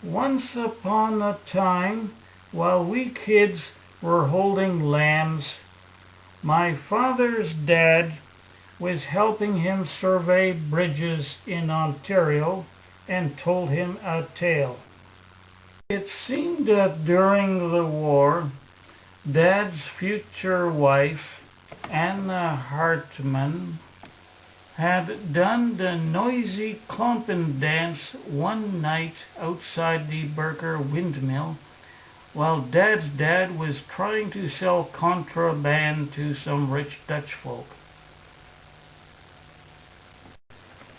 Once upon a time, while we kids were holding lambs, my father's dad was helping him survey bridges in Ontario and told him a tale. It seemed that during the war, Dad's future wife, Anna Hartmann, had done the noisy clompin' dance one night outside the Burker windmill while Dad's dad was trying to sell contraband to some rich Dutch folk.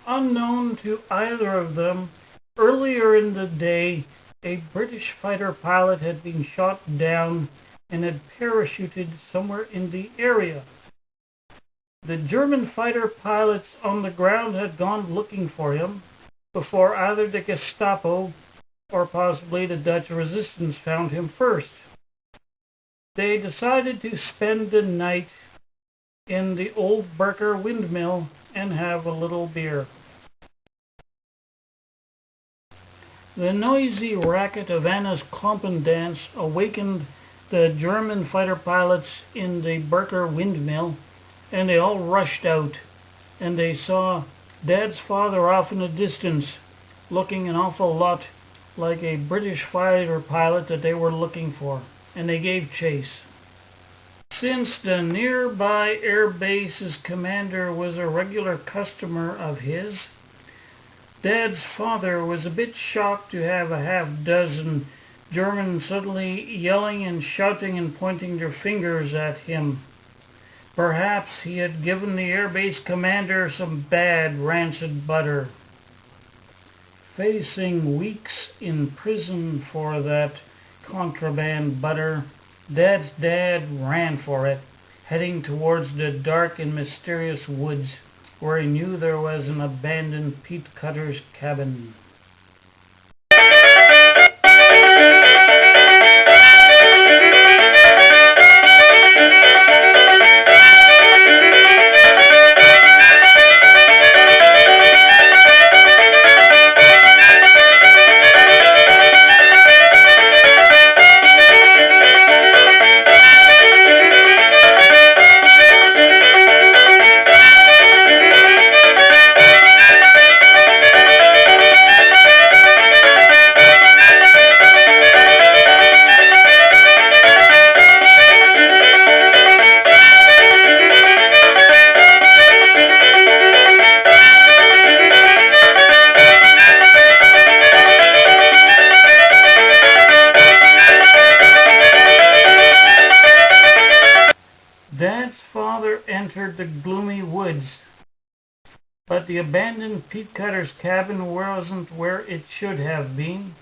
Unknown to either of them, earlier in the day, a British fighter pilot had been shot down and had parachuted somewhere in the area. The German fighter pilots on the ground had gone looking for him before either the Gestapo or possibly the Dutch resistance found him first. They decided to spend the night in the old Burker windmill and have a little beer. The noisy racket of Anna's Klompen dance awakened the German fighter pilots in the Burker windmill, and they all rushed out, and they saw Dad's father off in the distance, looking an awful lot like a British fighter pilot that they were looking for, and they gave chase. Since the nearby air base's commander was a regular customer of his, Dad's father was a bit shocked to have a half-dozen Germans suddenly yelling and shouting and pointing their fingers at him. Perhaps he had given the airbase commander some bad rancid butter. Facing weeks in prison for that contraband butter, Dad's dad ran for it, heading towards the dark and mysterious woods where he knew there was an abandoned peat cutter's cabin. Dad's father entered the gloomy woods, but the abandoned peat cutter's cabin wasn't where it should have been,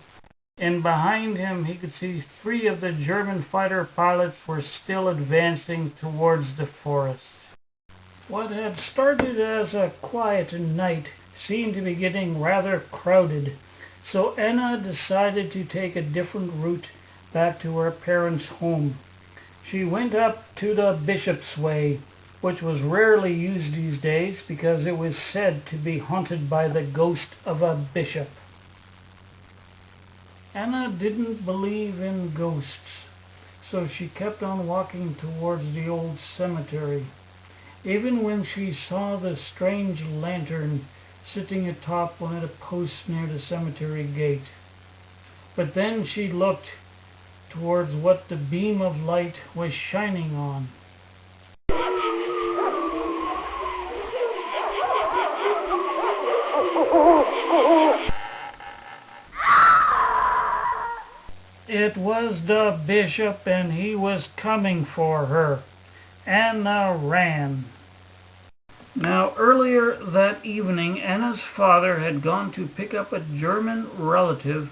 and behind him he could see 3 of the German fighter pilots were still advancing towards the forest. What had started as a quiet night seemed to be getting rather crowded, so Anna decided to take a different route back to her parents' home. She went up to the Bishop's Way, which was rarely used these days because it was said to be haunted by the ghost of a bishop. Anna didn't believe in ghosts, so she kept on walking towards the old cemetery, even when she saw the strange lantern sitting atop one of the posts near the cemetery gate. But then she looked towards what the beam of light was shining on. It was the bishop, and he was coming for her. Anna ran. Now, earlier that evening, Anna's father had gone to pick up a German relative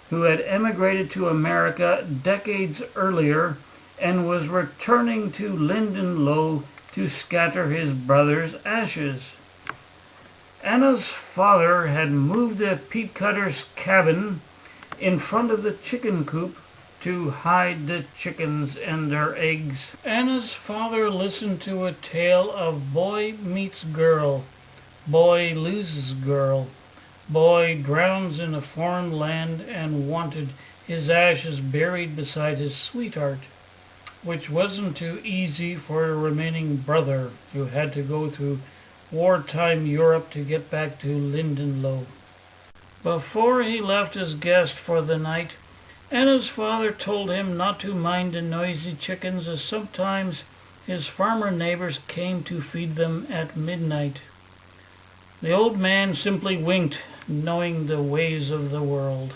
who had emigrated to America decades earlier and was returning to Linden Low to scatter his brother's ashes. Anna's father had moved the peat cutter's cabin in front of the chicken coop to hide the chickens and their eggs. Anna's father listened to a tale of boy meets girl, boy loses girl, Boy drowns in a foreign land and wanted his ashes buried beside his sweetheart, which wasn't too easy for a remaining brother who had to go through wartime Europe to get back to Lindenlow. Before he left his guest for the night, Anna's father told him not to mind the noisy chickens, as sometimes his farmer neighbors came to feed them at midnight. The old man simply winked, knowing the ways of the world.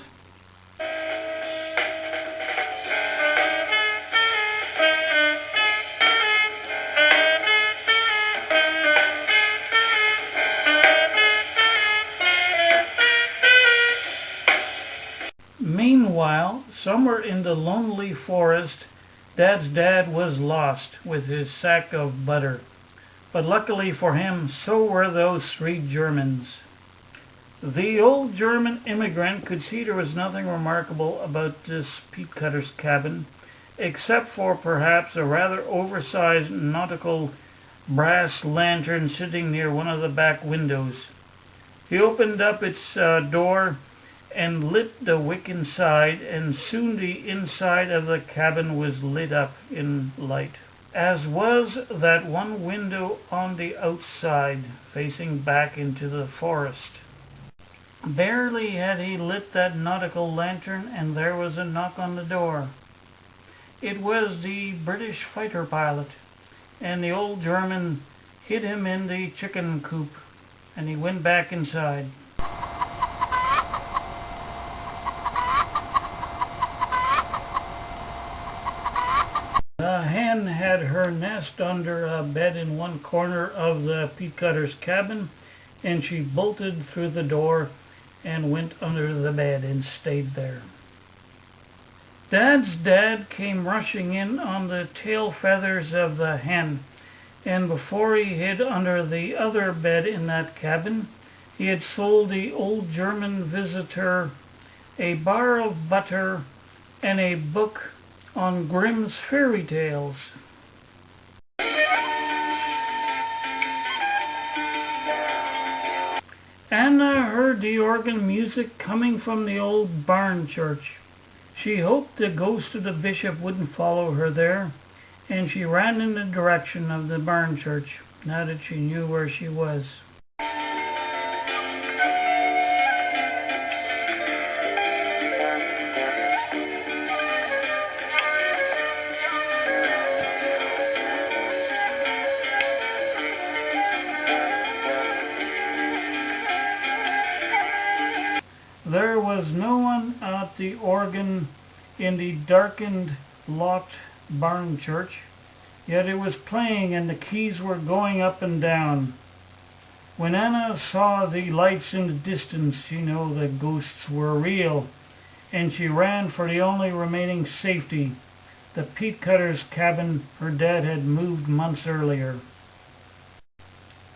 Meanwhile, somewhere in the lonely forest, Dad's dad was lost with his sack of butter. But luckily for him, so were those three Germans. The old German immigrant could see there was nothing remarkable about this peat cutter's cabin, except for perhaps a rather oversized nautical brass lantern sitting near one of the back windows. He opened up its door and lit the wick inside, and soon the inside of the cabin was lit up in light, as was that one window on the outside facing back into the forest. Barely had he lit that nautical lantern, and there was a knock on the door. It was the British fighter pilot, and the old German hid him in the chicken coop, and he went back inside. The hen had her nest under a bed in one corner of the peat cutter's cabin, and she bolted through the door and went under the bed and stayed there. Dad's dad came rushing in on the tail feathers of the hen, and before he hid under the other bed in that cabin, he had sold the old German visitor a bar of butter and a book on Grimm's fairy tales. Anna heard the organ music coming from the old barn church. She hoped the ghost of the bishop wouldn't follow her there, and she ran in the direction of the barn church, now that she knew where she was. There was no one at the organ in the darkened, locked barn church, yet it was playing and the keys were going up and down. When Anna saw the lights in the distance, she knew the ghosts were real, and she ran for the only remaining safety, the peat cutter's cabin her dad had moved months earlier.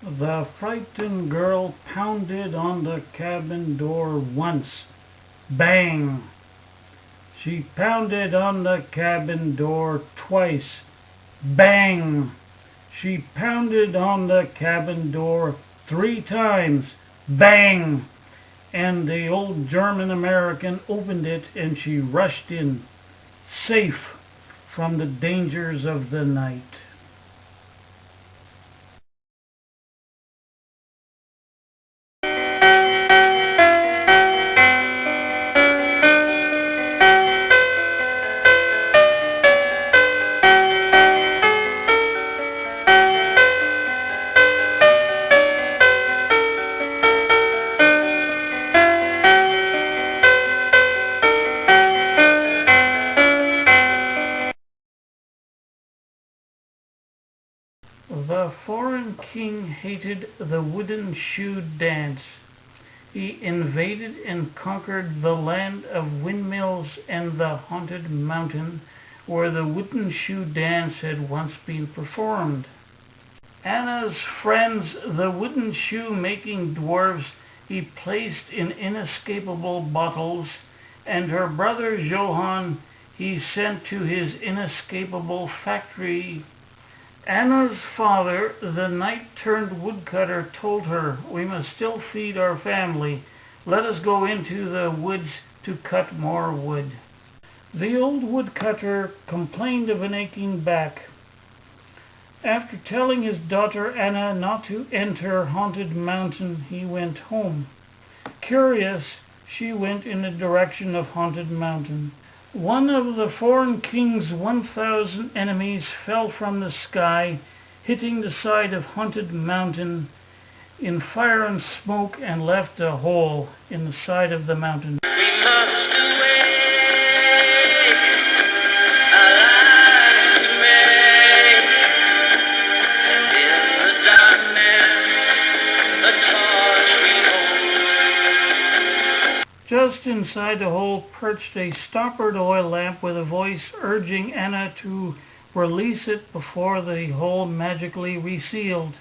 The frightened girl pounded on the cabin door once. Bang! She pounded on the cabin door twice. Bang! She pounded on the cabin door 3 times. Bang! And the old German American opened it, and she rushed in, safe from the dangers of the night. The foreign king hated the wooden shoe dance. He invaded and conquered the land of windmills and the haunted mountain where the wooden shoe dance had once been performed. Anna's friends, the wooden shoe-making dwarves, he placed in inescapable bottles, and her brother Johann he sent to his inescapable factory. Anna's father, the night-turned woodcutter, told her, "We must still feed our family, Let us go into the woods to cut more wood. The old woodcutter complained of an aching back. After telling his daughter Anna not to enter Haunted Mountain, he went home. Curious, she went in the direction of Haunted Mountain. One of the foreign king's 1,000 enemies fell from the sky, hitting the side of Haunted Mountain in fire and smoke, and left a hole in the side of the mountain. We must awake, our lives to make, and in the darkness, a torch we hold. Just inside the hole perched a stoppered oil lamp with a voice urging Anna to release it before the hole magically resealed.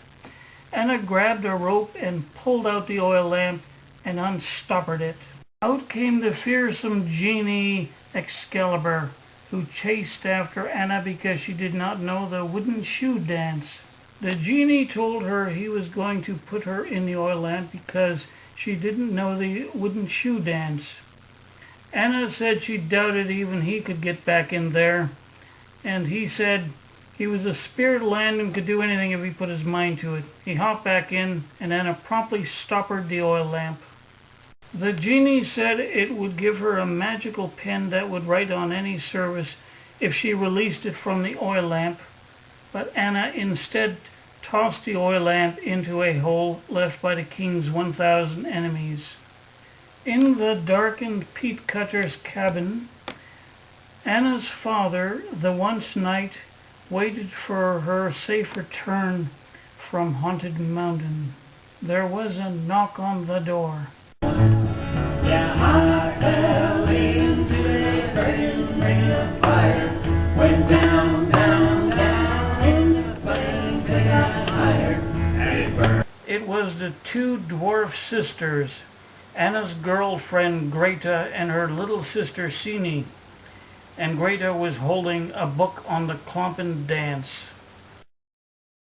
Anna grabbed a rope and pulled out the oil lamp and unstoppered it. Out came the fearsome genie Excalibur, who chased after Anna because she did not know the wooden shoe dance. The genie told her he was going to put her in the oil lamp because she didn't know the wooden shoe dance. Anna said she doubted even he could get back in there, and he said he was a spirit of land and could do anything if he put his mind to it. He hopped back in, and Anna promptly stoppered the oil lamp. The genie said it would give her a magical pen that would write on any surface if she released it from the oil lamp, but Anna instead tossed the oil lamp into a hole left by the king's 1,000 enemies. In the darkened peat cutter's cabin, Anna's father, the once knight, waited for her safe return from Haunted Mountain. There was a knock on the door. Down I fell into a burning ring of fire. Went down, down, down in the flames that got higher, and it burned. It was the two dwarf sisters, Anna's girlfriend Greta and her little sister Sini, and Greta was holding a book on the Klompen dance.